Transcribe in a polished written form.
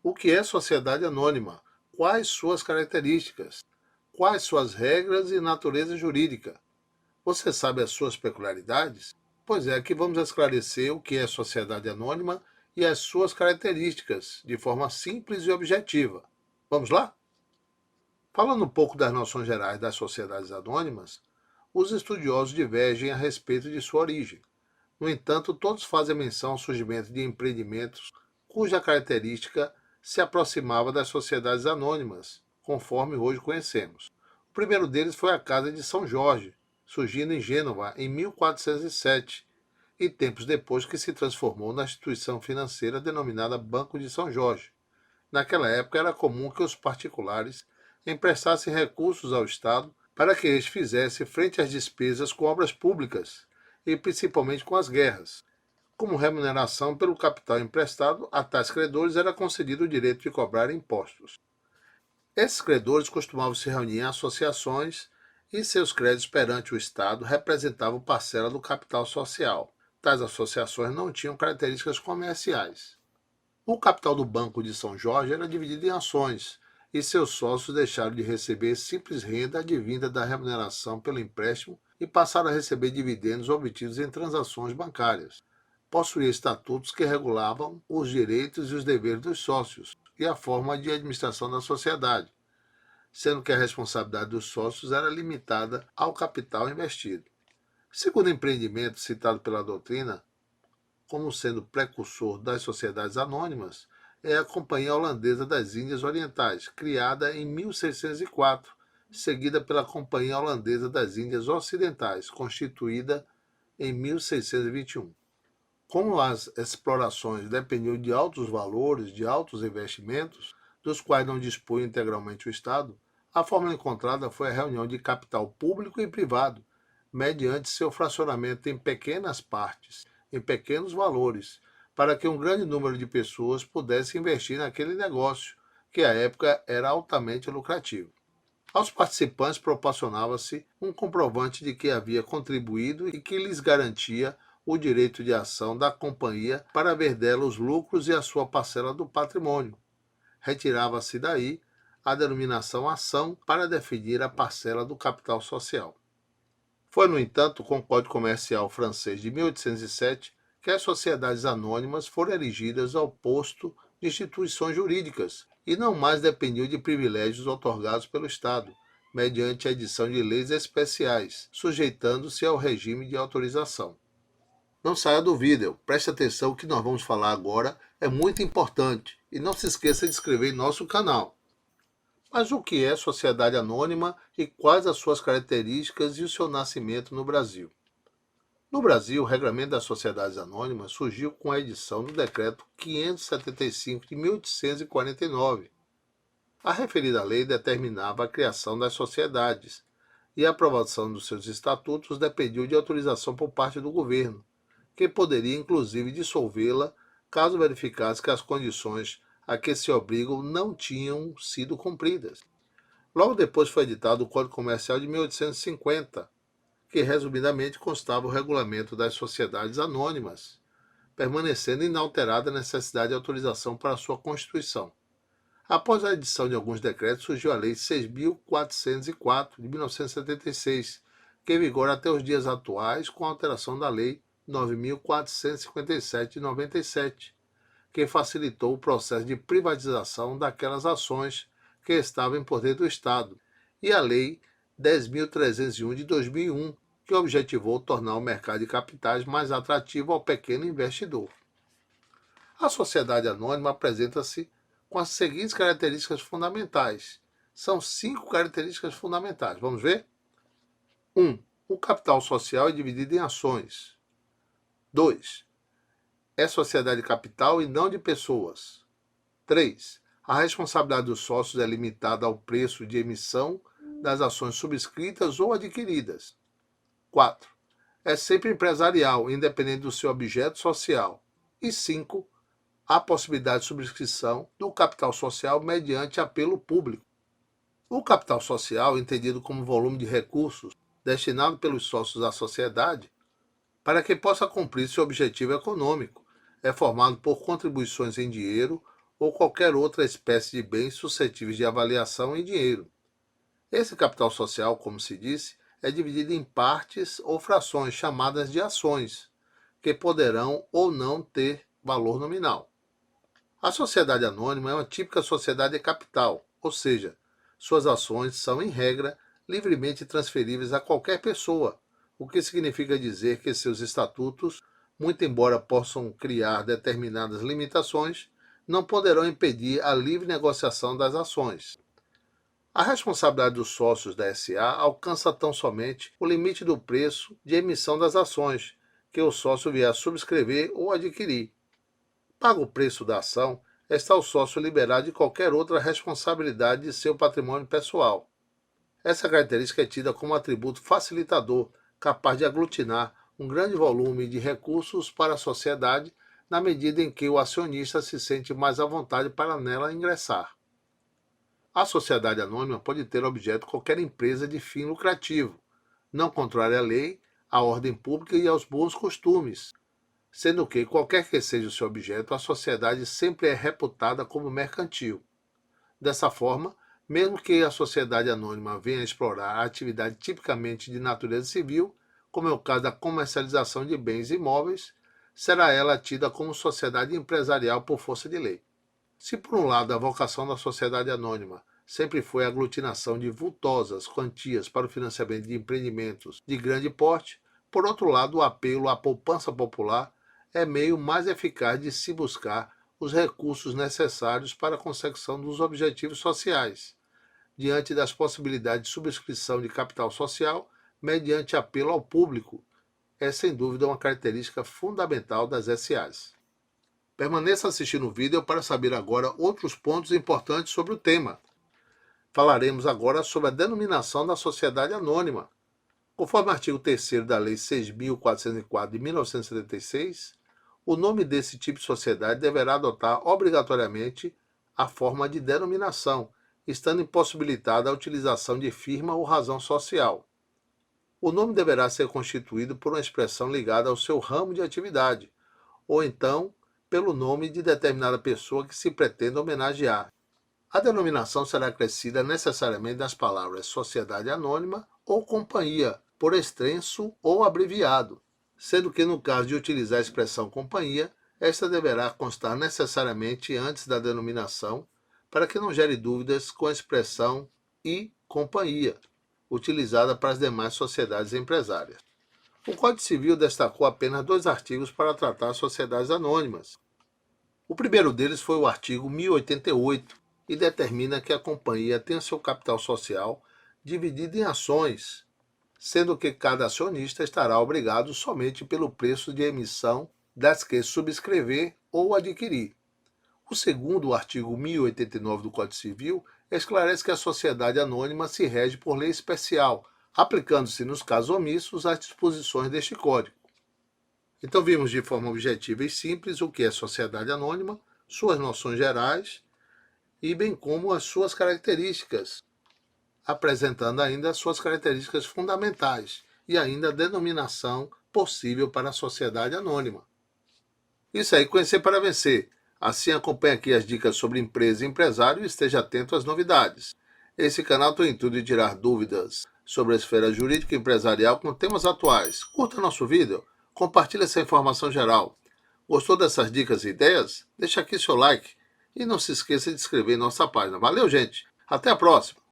O que é sociedade anônima? Quais suas características? Quais suas regras e natureza jurídica? Você sabe as suas peculiaridades? Pois é, aqui vamos esclarecer o que é sociedade anônima e as suas características, de forma simples e objetiva. Vamos lá? Falando um pouco das noções gerais das sociedades anônimas, os estudiosos divergem a respeito de sua origem. No entanto, todos fazem menção ao surgimento de empreendimentos cuja característica se aproximava das sociedades anônimas, conforme hoje conhecemos. O primeiro deles foi a Casa de São Jorge, surgindo em Gênova em 1407, e tempos depois que se transformou na instituição financeira denominada Banco de São Jorge. Naquela época era comum que os particulares emprestassem recursos ao Estado para que este fizesse frente às despesas com obras públicas e principalmente com as guerras. Como remuneração pelo capital emprestado, a tais credores era concedido o direito de cobrar impostos. Esses credores costumavam se reunir em associações e seus créditos perante o Estado representavam parcela do capital social. Tais associações não tinham características comerciais. O capital do Banco de São Jorge era dividido em ações, e seus sócios deixaram de receber simples renda advinda da remuneração pelo empréstimo e passaram a receber dividendos obtidos em transações bancárias. Possuía estatutos que regulavam os direitos e os deveres dos sócios e a forma de administração da sociedade, sendo que a responsabilidade dos sócios era limitada ao capital investido. Segundo empreendimento citado pela doutrina, como sendo precursor das sociedades anônimas, é a Companhia Holandesa das Índias Orientais, criada em 1604, seguida pela Companhia Holandesa das Índias Ocidentais, constituída em 1621. Como as explorações dependiam de altos valores, de altos investimentos, dos quais não dispunha integralmente o Estado, a fórmula encontrada foi a reunião de capital público e privado, mediante seu fracionamento em pequenas partes, em pequenos valores, para que um grande número de pessoas pudesse investir naquele negócio, que à época era altamente lucrativo. Aos participantes proporcionava-se um comprovante de que havia contribuído e que lhes garantia o direito de ação da companhia para ver dela os lucros e a sua parcela do patrimônio. Retirava-se daí a denominação ação para definir a parcela do capital social. Foi, no entanto, com o Código Comercial francês de 1807 que as sociedades anônimas foram erigidas ao posto de instituições jurídicas e não mais dependiam de privilégios otorgados pelo Estado, mediante a edição de leis especiais, sujeitando-se ao regime de autorização. Não saia do vídeo, preste atenção, o que nós vamos falar agora é muito importante e não se esqueça de se inscrever em nosso canal. Mas o que é sociedade anônima e quais as suas características e o seu nascimento no Brasil? No Brasil, o Regramento das Sociedades Anônimas surgiu com a edição do Decreto 575 de 1849. A referida lei determinava a criação das sociedades e a aprovação dos seus estatutos dependia de autorização por parte do governo, que poderia inclusive dissolvê-la caso verificasse que as condições a que se obrigam não tinham sido cumpridas. Logo depois foi editado o Código Comercial de 1850, que resumidamente constava o regulamento das sociedades anônimas, permanecendo inalterada a necessidade de autorização para sua constituição. Após a edição de alguns decretos, surgiu a Lei 6.404, de 1976, que vigora até os dias atuais com a alteração da Lei 9.457, de 97, que facilitou o processo de privatização daquelas ações que estavam em poder do Estado, e a Lei 10.301, de 2001, que objetivou tornar o mercado de capitais mais atrativo ao pequeno investidor. A sociedade anônima apresenta-se com as seguintes características fundamentais. São 5 características fundamentais. Vamos ver? 1. O capital social é dividido em ações. 2. É sociedade de capital e não de pessoas. 3. A responsabilidade dos sócios é limitada ao preço de emissão das ações subscritas ou adquiridas. 4. É sempre empresarial, independente do seu objeto social. E 5. Há possibilidade de subscrição do capital social mediante apelo público. O capital social, entendido como volume de recursos destinado pelos sócios à sociedade, para que possa cumprir seu objetivo econômico, é formado por contribuições em dinheiro ou qualquer outra espécie de bens suscetíveis de avaliação em dinheiro. Esse capital social, como se disse, é dividido em partes ou frações chamadas de ações, que poderão ou não ter valor nominal. A sociedade anônima é uma típica sociedade de capital, ou seja, suas ações são, em regra, livremente transferíveis a qualquer pessoa, o que significa dizer que seus estatutos, muito embora possam criar determinadas limitações, não poderão impedir a livre negociação das ações. A responsabilidade dos sócios da SA alcança tão somente o limite do preço de emissão das ações que o sócio vier a subscrever ou adquirir. Paga o preço da ação, está o sócio liberado de qualquer outra responsabilidade de seu patrimônio pessoal. Essa característica é tida como atributo facilitador, capaz de aglutinar um grande volume de recursos para a sociedade na medida em que o acionista se sente mais à vontade para nela ingressar. A sociedade anônima pode ter objeto qualquer empresa de fim lucrativo, não contrária à lei, à ordem pública e aos bons costumes, sendo que, qualquer que seja o seu objeto, a sociedade sempre é reputada como mercantil. Dessa forma, mesmo que a sociedade anônima venha a explorar a atividade tipicamente de natureza civil, como é o caso da comercialização de bens imóveis, será ela tida como sociedade empresarial por força de lei. Se, por um lado, a vocação da sociedade anônima sempre foi a aglutinação de vultosas quantias para o financiamento de empreendimentos de grande porte, por outro lado, o apelo à poupança popular é meio mais eficaz de se buscar os recursos necessários para a consecução dos objetivos sociais, diante das possibilidades de subscrição de capital social mediante apelo ao público. É sem dúvida uma característica fundamental das SAs. Permaneça assistindo o vídeo para saber agora outros pontos importantes sobre o tema. Falaremos agora sobre a denominação da sociedade anônima. Conforme o artigo 3º da Lei 6.404 de 1976, o nome desse tipo de sociedade deverá adotar obrigatoriamente a forma de denominação, estando impossibilitada a utilização de firma ou razão social. O nome deverá ser constituído por uma expressão ligada ao seu ramo de atividade, ou então pelo nome de determinada pessoa que se pretende homenagear. A denominação será acrescida necessariamente das palavras sociedade anônima ou companhia, por extenso ou abreviado, sendo que, no caso de utilizar a expressão companhia, esta deverá constar necessariamente antes da denominação, para que não gere dúvidas com a expressão e companhia, utilizada para as demais sociedades empresárias. O Código Civil destacou apenas 2 artigos para tratar sociedades anônimas. O primeiro deles foi o artigo 1088, e determina que a companhia tenha seu capital social dividido em ações, sendo que cada acionista estará obrigado somente pelo preço de emissão das que subscrever ou adquirir. O segundo, o artigo 1089 do Código Civil, esclarece que a sociedade anônima se rege por lei especial, aplicando-se nos casos omissos às disposições deste Código. Então vimos de forma objetiva e simples o que é sociedade anônima, suas noções gerais e bem como as suas características, apresentando ainda as suas características fundamentais e ainda a denominação possível para a sociedade anônima. Isso aí, conhecer para vencer. Assim, acompanhe aqui as dicas sobre empresa e empresário e esteja atento às novidades. Esse canal tem o intuito de tirar dúvidas sobre a esfera jurídica e empresarial com temas atuais. Curta nosso vídeo, compartilhe essa informação geral. Gostou dessas dicas e ideias? Deixe aqui seu like e não se esqueça de se inscrever em nossa página. Valeu, gente! Até a próxima!